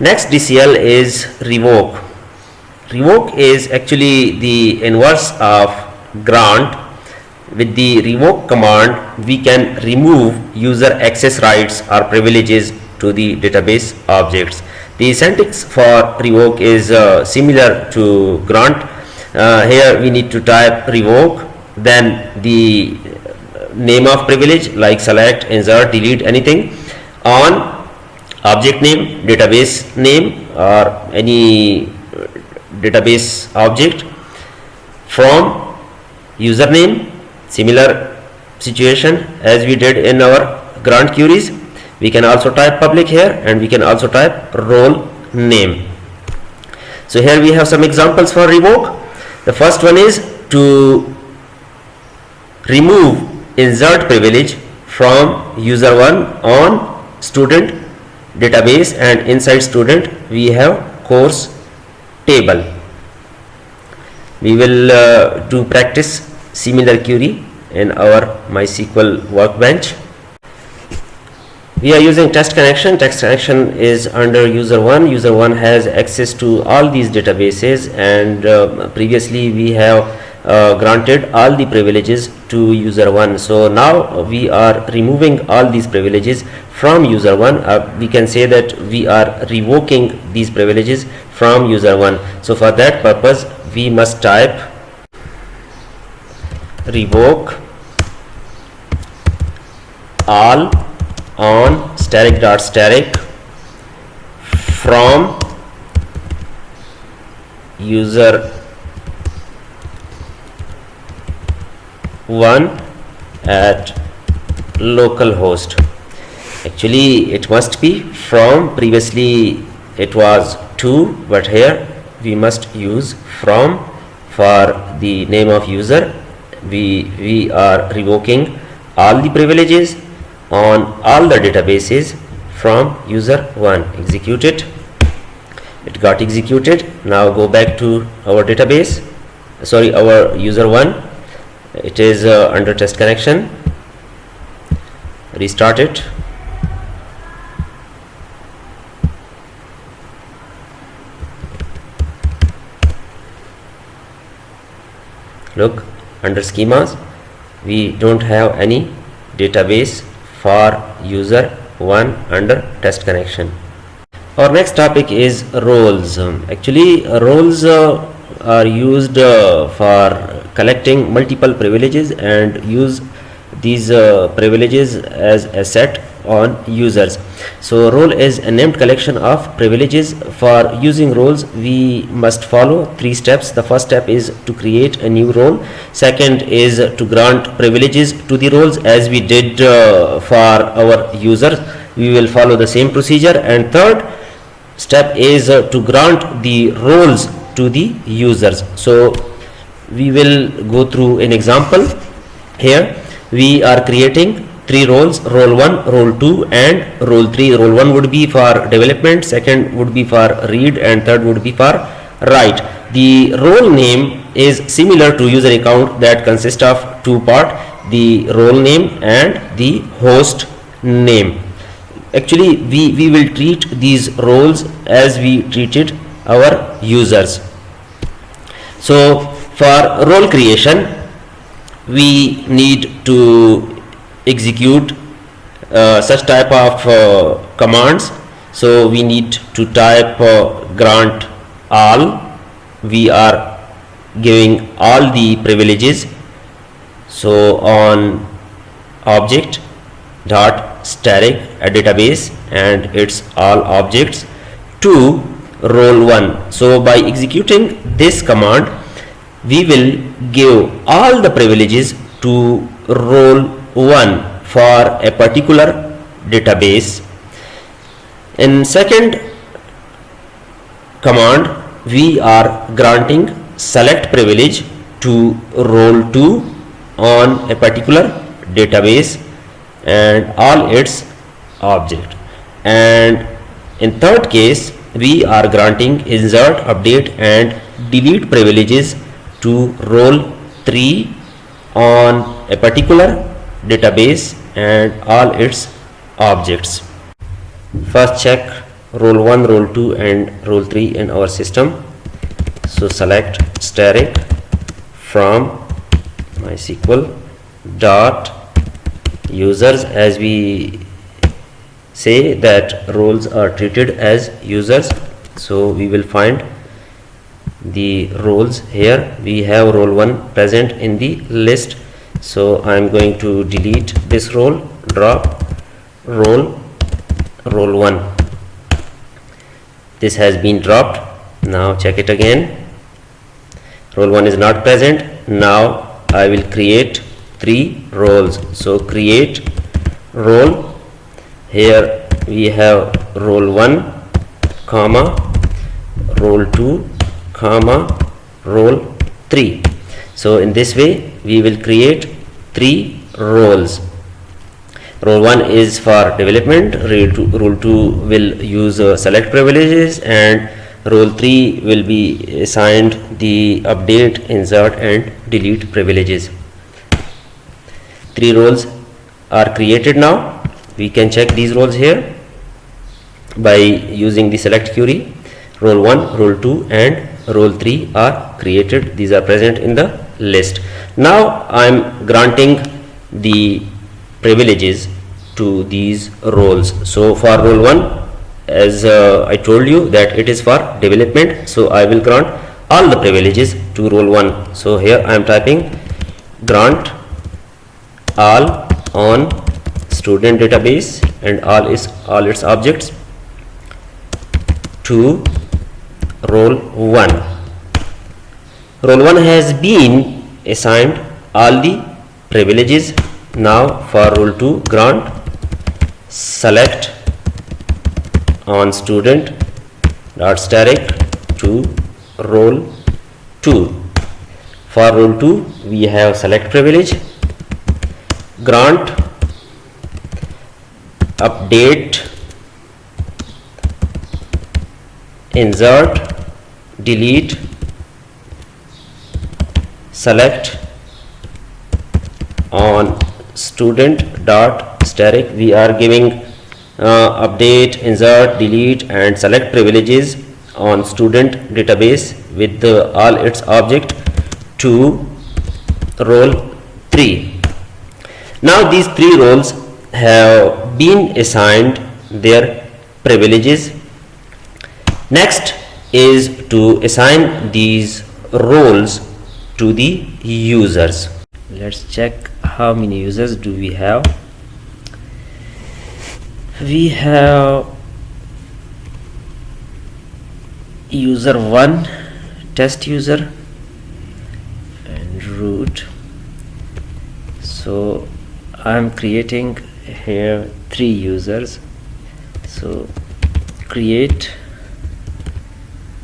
Next DCL is revoke. Revoke is actually the inverse of grant. With the revoke command, we can remove user access rights or privileges to the database objects. The syntax for revoke is similar to grant. Here we need to type revoke, then the name of privilege like select, insert, delete, anything, on object name, database name, or any database object, from username. Similar situation as we did in our grant queries. We can also type public here, and we can also type role name. So here we have some examples for revoke. The first one is to remove insert privilege from user1 on student database, and inside student we have course table. We will do practice similar query in our MySQL workbench. We are using test connection. Test connection is under user1. User1 has access to all these databases, and previously we have granted all the privileges to user1. So now we are removing all these privileges from user1. We can say that we are revoking these privileges from user1. So for that purpose we must type revoke all on static from user 1 at localhost. Actually it must be from. Previously it was to, but here we must use from for the name of user. We are revoking all the privileges on all the databases from user 1. Execute it. It got executed. Now go back to our database, our user 1. It is under test connection. Restart it. Look, under schemas we don't have any database for user 1 under test connection. Our next topic is roles. Actually roles are used for collecting multiple privileges and use these privileges as a set on users. So role is a named collection of privileges. For using roles we must follow 3 steps. The first step is to create a new role. Second is to grant privileges to the roles as we did for our users. We will follow the same procedure. And third step is to grant the roles to the users. So we will go through an example. Here we are creating 3 roles: role 1, role 2 and role 3. Role 1 would be for development, second would be for read, and third would be for write. The role name is similar to user account, that consists of 2 parts: the role name and the host name. Actually we will treat these roles as we treated our users. So for role creation we need to execute such type of commands. So we need to type grant all. We are giving all the privileges. So on object dot static a database and its all objects to role 1. So by executing this command we will give all the privileges to role 1 for a particular database. In second command we are granting select privilege to role 2 on a particular database and all its object. And in third case we are granting insert, update and delete privileges to role 3 on a particular database and all its objects. First check role 1, role 2 and role 3 in our system. So select static from MySQL dot users, as we say that roles are treated as users. So we will find the roles here. We have role 1 present in the list, so I am going to delete this role, drop role 1. This has been dropped. Now check it again. Role 1 is not present. Now I will create 3 roles. So create role. Here we have role 1 comma role 2 comma role 3. So in this way we will create 3 roles. Role 1 is for development, role 2 will use select privileges, and role 3 will be assigned the update, insert and delete privileges. 3 roles are created now. We can check these roles here by using the select query. Role 1, role 2 and role 3 are created. These are present in the list. Now I am granting the privileges to these roles. So for role 1, as I told you that it is for development, so I will grant all the privileges to role 1. So here I am typing grant all on student database and all its objects to role 1. Role 1 has been assigned all the privileges. Now for role 2, grant select on student dot static to role 2. For role 2 we have select privilege, grant update, insert, delete, select on student dot static. We are giving update, insert, delete and select privileges on student database with all its object to role 3. Now these 3 roles have been assigned their privileges. Next is to assign these roles to the users. Let's check how many users do we have. We have user 1, test user and root. So I am creating here 3 users. So create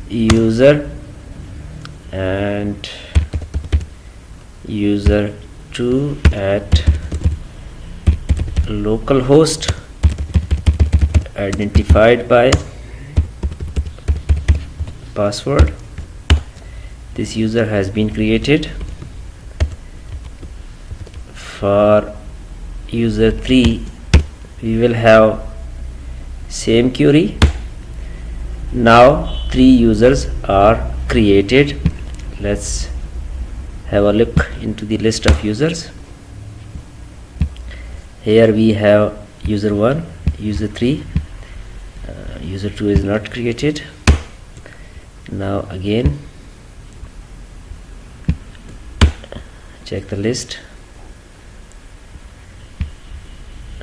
user and user 2 at localhost identified by password. This user has been created. For user 3 we will have same query. Now 3 users are created. Let's have a look into the list of users. Here we have user 1, user 3, user 2 is not created. Now again check the list.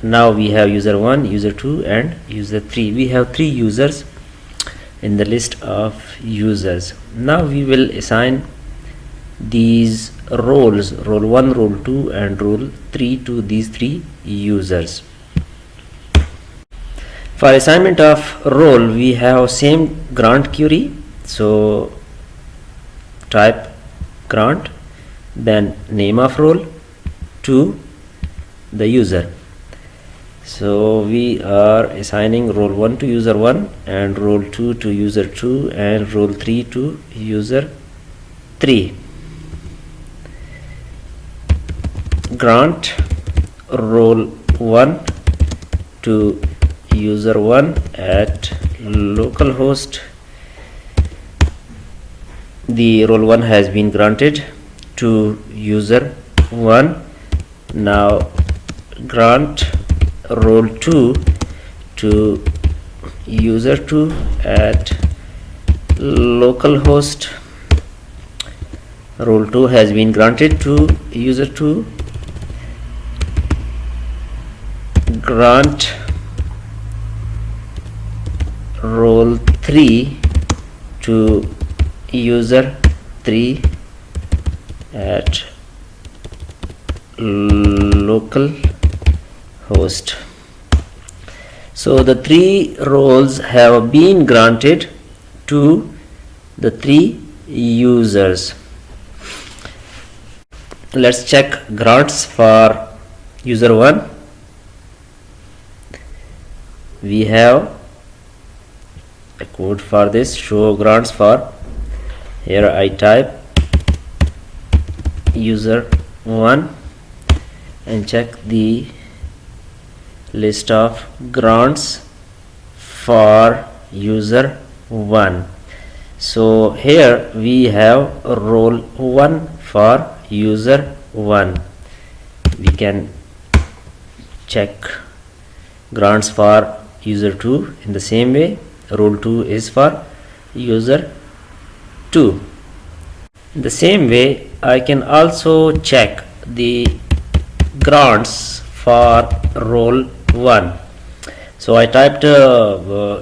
Now we have user 1, user 2 and user 3. We have 3 users in the list of users. Now we will assign these roles, role 1, role 2 and role 3 to these 3 users. For assignment of role we have same grant query. So type grant, then name of role to the user. So we are assigning role 1 to user 1 and role 2 to user 2 and role 3 to user 3. Grant role 1 to user 1 at localhost, the role 1 has been granted to user 1. Now grant role 2 to user 2 at localhost. Role 2 has been granted to user 2. Grant role 3 to user 3 at local host. So the 3 roles have been granted to the 3 users. Let's check grants for user 1. We have a code for this. Show grants for. Here I type user 1 and check the list of grants for user 1. So here we have role 1 for user 1. We can check grants for user 2 in the same way. Role 2 is for user 2. In the same way, I can also check the grants for role 1. So I typed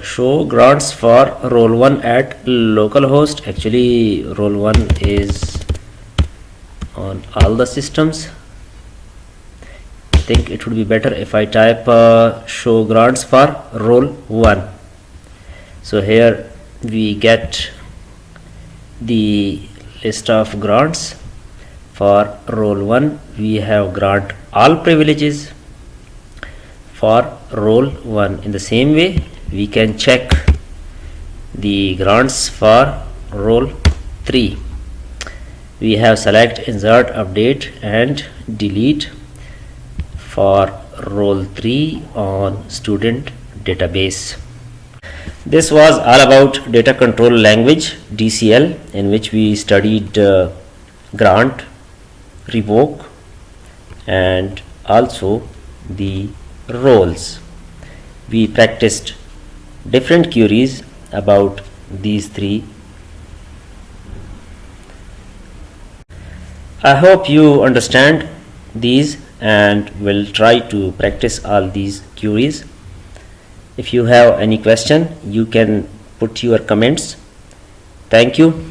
show grants for role 1 at localhost. Actually role 1 is on all the systems. I think it would be better if I type show grants for role 1. So here we get the list of grants. For role 1 we have grant all privileges for role 1. In the same way we can check the grants for role 3. We have select, insert, update and delete for role 3 on student database. This was all about data control language DCL, in which we studied grant, revoke and also the roles. We practiced different queries about these 3. I hope you understand these and will try to practice all these queries. If you have any question, you can put your comments. Thank you.